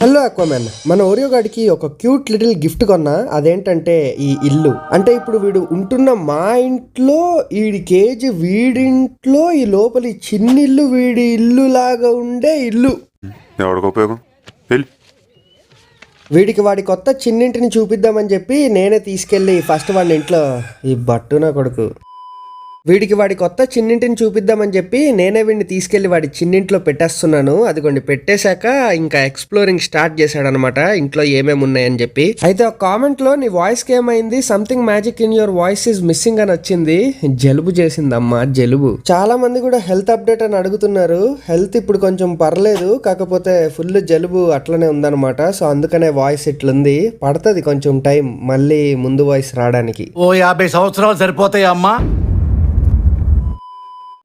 Hello అక్వామ్యాన్, మన Oreo గాడికి ఒక క్యూట్ లిటిల్ గిఫ్ట్ కొన్నా. అదేంటంటే ఈ ఇల్లు. అంటే ఇప్పుడు వీడు ఉంటున్న మా ఇంట్లో వీడి కేజీ వీడింట్లో ఈ లోపలి చిన్నిల్లు వీడి ఇల్లు లాగా ఉండే ఇల్లు. ఎవరికి ఉపయోగం? వీడికి వాడి కొత్త చిన్నింటిని చూపిద్దామని చెప్పి నేనే తీసుకెళ్ళి ఫస్ట్ వాడి ఇంట్లో ఈ బట్టున కొడుకు వీడికి వాడి కొత్త చిన్నింటిని చూపిద్దామని చెప్పి నేనే వీడిని తీసుకెళ్లి వాడి చిన్నింట్లో పెట్టేస్తున్నాను. అదిగోండి పెట్టేశాక ఇంకా ఎక్స్ప్లోరింగ్ స్టార్ట్ చేశాడనమాట, ఇంట్లో ఏమేమి ఉన్నాయని చెప్పి. అయితే ఒక కామెంట్ లో నీ వాయిస్ కి ఏమైంది, something magic in your voice is missing అని వచ్చింది. జలుబు చేసిందమ్మా, జలుబు. చాలా మంది కూడా హెల్త్ అప్డేట్ అని అడుగుతున్నారు. హెల్త్ ఇప్పుడు కొంచెం పర్లేదు, కాకపోతే ఫుల్ జలుబు అట్లనే ఉందన్నమాట. సో అందుకనే వాయిస్ ఇట్లుంది. పడుతుంది కొంచెం టైం మళ్ళీ ముందు వాయిస్ రావడానికి. ఓ 50 సంవత్సరాలు సరిపోతాయి అమ్మా.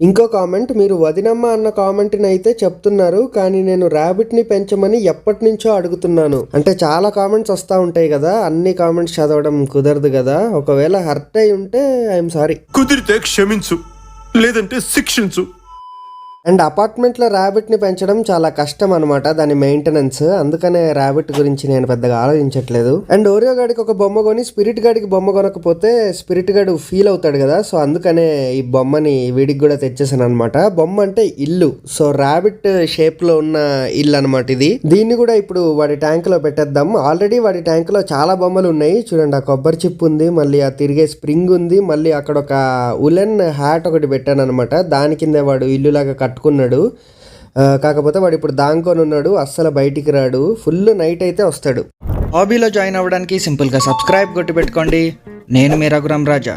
ఇంకో కామెంట్, మీరు వదినమ్మ అన్న కామెంట్ని అయితే చెప్తున్నారు, కానీ నేను ర్యాబిట్ని పెంచమని ఎప్పటి నుంచో అడుగుతున్నాను. అంటే చాలా కామెంట్స్ వస్తూ ఉంటాయి కదా, అన్ని కామెంట్స్ చదవడం కుదరదు కదా. ఒకవేళ హర్ట్ అయి ఉంటే ఐఎమ్ సారీ. కుదిరితే క్షమించు, లేదంటే శిక్షించు. అండ్ అపార్ట్మెంట్లో ర్యాబిట్ని పెంచడం చాలా కష్టం అనమాట, దాని మెయింటెనెన్స్. అందుకనే ర్యాబిట్ గురించి నేను పెద్దగా ఆలోచించట్లేదు. అండ్ ఓరియో గాడికి ఒక బొమ్మ కొని స్పిరిట్ గాడికి బొమ్మ కొనకపోతే స్పిరిట్ గాడు ఫీల్ అవుతాడు కదా. సో అందుకనే ఈ బొమ్మని వీడికి కూడా తెచ్చేసాను అనమాట. బొమ్మ అంటే ఇల్లు, సో ర్యాబిట్ షేప్ లో ఉన్న ఇల్లు అనమాట ఇది. దీన్ని కూడా ఇప్పుడు వాడి ట్యాంక్ లో పెట్టేద్దాం. ఆల్రెడీ వాడి ట్యాంక్ లో చాలా బొమ్మలు ఉన్నాయి చూడండి. ఆ కొబ్బరి చిప్ ఉంది, మళ్ళీ ఆ తిరిగే స్ప్రింగ్ ఉంది, మళ్ళీ అక్కడ ఒక ఉలెన్ హ్యాట్ ఒకటి పెట్టాను అనమాట. దాని కింద వాడు ఇల్లులాగా కట్టుకున్నాడు. కాకపోతే వాడు ఇప్పుడు దాంకొని ఉన్నాడు, అస్సలు బయటికి రాడు. ఫుల్ నైట్ అయితే వస్తాడు. హాబీలో జాయిన్ అవ్వడానికి సింపుల్గా సబ్స్క్రైబ్ కొట్టి పెట్టుకోండి. నేను మీ రఘురామ్ రాజా.